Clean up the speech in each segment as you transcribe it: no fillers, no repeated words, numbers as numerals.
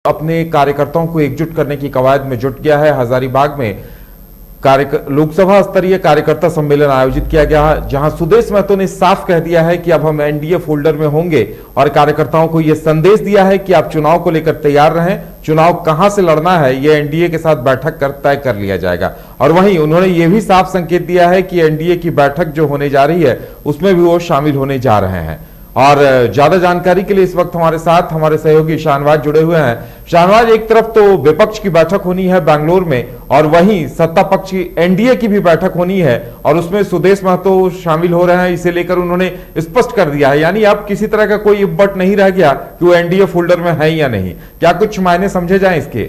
अपने कार्यकर्ताओं को एकजुट करने की कवायद में जुट गया है। हजारीबाग में लोकसभा स्तरीय कार्यकर्ता सम्मेलन आयोजित किया गया, जहां सुदेश महतो ने साफ कह दिया है कि अब हम एनडीए फोल्डर में होंगे और कार्यकर्ताओं को यह संदेश दिया है कि आप चुनाव को लेकर तैयार रहें। चुनाव कहां से लड़ना है यह एनडीए के साथ बैठक कर तय कर लिया जाएगा। और वहीं उन्होंने यह भी साफ संकेत दिया है कि एनडीए की बैठक जो होने जा रही है उसमें भी वो शामिल होने जा रहे हैं। और ज्यादा जानकारी के लिए इस वक्त हमारे साथ हमारे सहयोगी शाहनवाज जुड़े हुए हैं। शाहनवाज, एक तरफ तो विपक्ष की बैठक होनी है बैंगलोर में और वहीं सत्ता पक्ष की एनडीए की भी बैठक होनी है और उसमें सुदेश महतो शामिल हो रहे हैं। इसे लेकर उन्होंने स्पष्ट कर दिया है, यानी अब किसी तरह का कोई इब्बट नहीं रह गया कि वो एनडीए फोल्डर में है या नहीं। क्या कुछ मायने समझे जाएं इसके?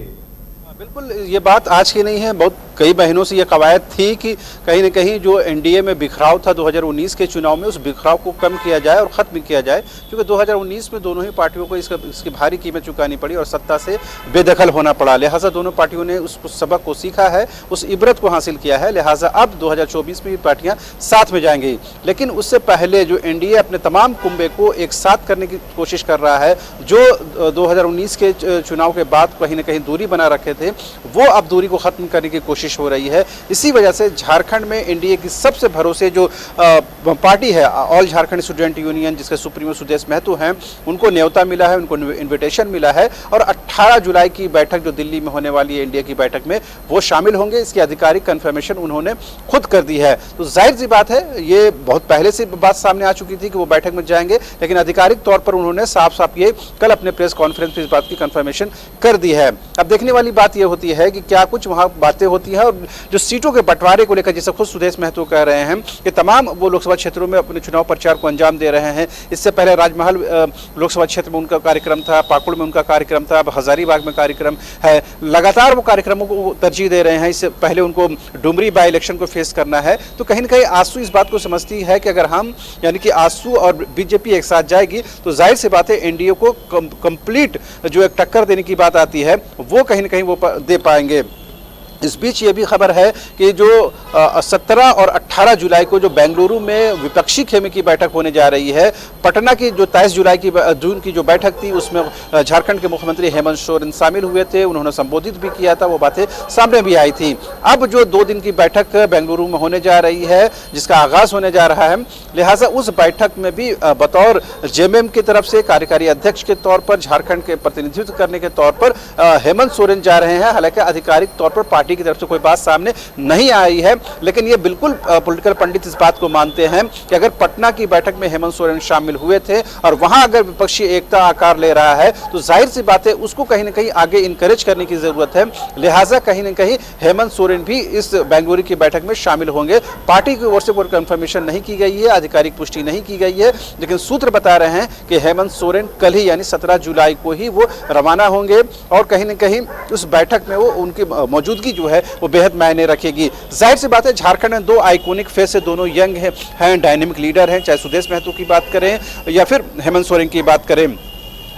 बिल्कुल, ये बात आज की नहीं है, बहुत कई महीनों से ये कवायद थी कि कहीं न कहीं जो एनडीए में बिखराव था 2019 के चुनाव में, उस बिखराव को कम किया जाए और ख़त्म किया जाए, क्योंकि 2019 में दोनों ही पार्टियों को इसकी भारी कीमत चुकानी पड़ी और सत्ता से बेदखल होना पड़ा। लिहाजा दोनों पार्टियों ने उस सबक को सीखा है, उस इबरत को हासिल किया है। लिहाजा अब 2024 में भी पार्टियाँ साथ में जाएंगी। लेकिन उससे पहले जो एनडीए अपने तमाम कुंबे को एक साथ करने की कोशिश कर रहा है, जो 2019 के चुनाव के बाद कहीं न कहीं दूरी बना रखे थे, वो अब दूरी को ख़त्म करने की कोशिश हो रही है। इसी वजह से झारखंड में एनडीए की सबसे भरोसे जो पार्टी है, ऑल झारखंड स्टूडेंट यूनियन, जिसके सुप्रीमो सुदेश महतो हैं, उनको न्योता मिला है, उनको इन्विटेशन मिला है और 18 जुलाई की बैठक जो दिल्ली में होने वाली है एनडीए की बैठक में, वो शामिल होंगे। इसकी आधिकारिक कन्फर्मेशन उन्होंने खुद कर दी है। तो जाहिर सी बात है, ये बहुत पहले से बात सामने आ चुकी थी कि वो बैठक में जाएंगे, लेकिन आधिकारिक तौर पर उन्होंने साफ साफ ये कल अपने प्रेस कॉन्फ्रेंस में इस बात की कन्फर्मेशन कर दी है। अब देखने वाली बात यह होती है कि क्या कुछ वहाँ बातें होती हैं और जो सीटों के बंटवारे को लेकर, जैसे खुद सुदेश महतो कह रहे हैं कि तमाम वो लोकसभा क्षेत्रों में अपने चुनाव प्रचार को अंजाम दे रहे हैं। इससे पहले राजमहल लोकसभा क्षेत्र में उनका कार्यक्रम था, पाकुड़ में उनका कार्यक्रम था, अब हजारीबाग में कार्यक्रम है। लगातार वो कार्यक्रमों को तरजीह दे रहे हैं। इससे पहले उनको डुमरी बाई इलेक्शन को फेस करना है। तो कहीं ना कहीं आसू इस बात को समझती है कि अगर हम, यानी कि आसू और बीजेपी एक साथ जाएगी तो जाहिर सी बात है एनडीए को कंप्लीट जो एक टक्कर देने की बात आती है वो कहीं ना कहीं वो दे पाएंगे। इस बीच ये भी खबर है कि जो 17 और 18 जुलाई को जो बेंगलुरु में विपक्षी खेमे की बैठक होने जा रही है, पटना की जो 23 जून की जो बैठक थी उसमें झारखंड के मुख्यमंत्री हेमंत सोरेन शामिल हुए थे। उन्होंने संबोधित भी किया था, वो बातें सामने भी आई थी। अब जो 2 दिन की बैठक बेंगलुरु में होने जा रही है, जिसका आगाज़ होने जा रहा है, लिहाजा उस बैठक में भी बतौर जेएमएम की तरफ से कार्यकारी अध्यक्ष के तौर पर, झारखंड के प्रतिनिधित्व करने के तौर पर हेमंत सोरेन जा रहे हैं। हालांकि आधिकारिक तौर पर पार्टी की तरफ से कोई बात सामने नहीं आई है, लेकिन ये बिल्कुल पॉलिटिकल पंडित इस बात को मानते हैं कि अगर पटना की बैठक में हेमंत सोरेन शामिल हुए थे और वहां अगर विपक्षी एकता आकार ले रहा है तो जाहिर सी बात है उसको कहीं ना कहीं आगे इनकरेज करने की जरूरत है। लिहाजा कहीं ना कहीं हेमंत सोरेन भी इस बेंगलुरु की बैठक में शामिल होंगे। पार्टी की ओर से कोई कंफर्मेशन नहीं की गई है, आधिकारिक पुष्टि नहीं की गई है, लेकिन सूत्र बता रहे हैं कि हेमंत सोरेन कल ही यानी 17 जुलाई को ही वो रवाना होंगे और कहीं ना कहीं उस बैठक में वो उनकी मौजूदगी जो है वो बेहद मायने रखेगी। जाहिर सी बात है, झारखंड में 2 आइकॉनिक फेस है, दोनों यंग हैं, डायनेमिक लीडर हैं, चाहे सुदेश महतो की बात करें या फिर हेमंत सोरेन की बात करें।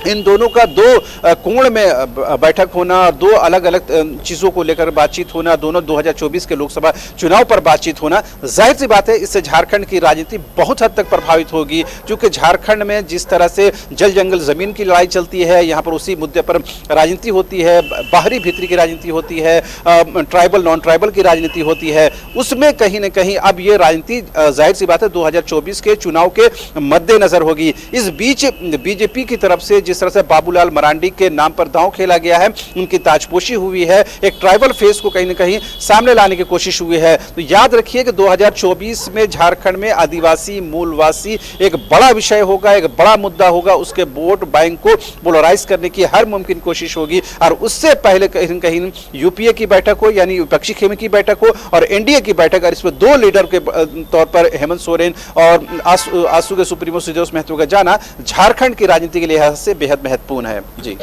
इन दोनों का 2 कोण में बैठक होना, 2 अलग अलग चीज़ों को लेकर बातचीत होना, दोनों 2024 के लोकसभा चुनाव पर बातचीत होना, जाहिर सी बात है इससे झारखंड की राजनीति बहुत हद तक प्रभावित होगी। क्योंकि झारखंड में जिस तरह से जल जंगल ज़मीन की लड़ाई चलती है, यहाँ पर उसी मुद्दे पर राजनीति होती है, बाहरी भीतरी की राजनीति होती है, ट्राइबल नॉन ट्राइबल की राजनीति होती है, उसमें कहीं ना कहीं अब ये राजनीति जाहिर सी बात है 2024 के चुनाव के मद्देनजर होगी। इस बीच बीजेपी की तरफ से जिस तरह से बाबूलाल मरांडी के नाम पर दांव खेला गया है, उनकी ताजपोशी हुई है, एक ट्राइबल फेस को कहीं ना कहीं सामने लाने की कोशिश हुई है। तो याद रखिए कि 2024 में झारखंड में आदिवासी मूलवासी एक बड़ा विषय होगा, एक बड़ा मुद्दा होगा। उसके वोट बैंक को पोलराइज करने की हर मुमकिन कोशिश होगी और उससे पहले कहीं ना कहीं यूपीए की बैठक हो, यानी विपक्षी खेमे की बैठक हो और एनडीए की बैठक, और इसमें 2 लीडर के तौर पर हेमंत सोरेन और आसू के सुप्रीमो सुदेश महतो का जाना झारखंड की राजनीति के लिहाज से बेहद महत्वपूर्ण है। जी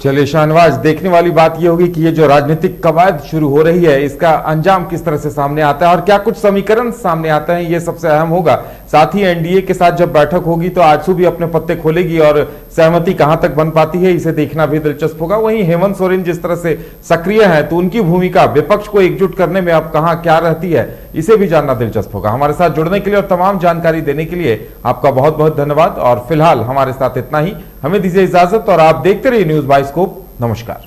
चलिए शाहनवाज, देखने वाली बात यह होगी कि ये जो राजनीतिक कवायद शुरू हो रही है इसका अंजाम किस तरह से सामने आता है और क्या कुछ समीकरण सामने आते हैं, ये सबसे अहम होगा। साथ ही एनडीए के साथ जब बैठक होगी तो आजसू भी अपने पत्ते खोलेगी और सहमति कहां तक बन पाती है इसे देखना भी दिलचस्प होगा। वहीं हेमंत सोरेन जिस तरह से सक्रिय है तो उनकी भूमिका विपक्ष को एकजुट करने में अब कहां क्या रहती है इसे भी जानना दिलचस्प होगा। हमारे साथ जुड़ने के लिए और तमाम जानकारी देने के लिए आपका बहुत बहुत धन्यवाद और फिलहाल हमारे साथ इतना ही। हमें दीजिए इजाजत और आप देखते रहिए न्यूज़ बाइस्कोप। नमस्कार।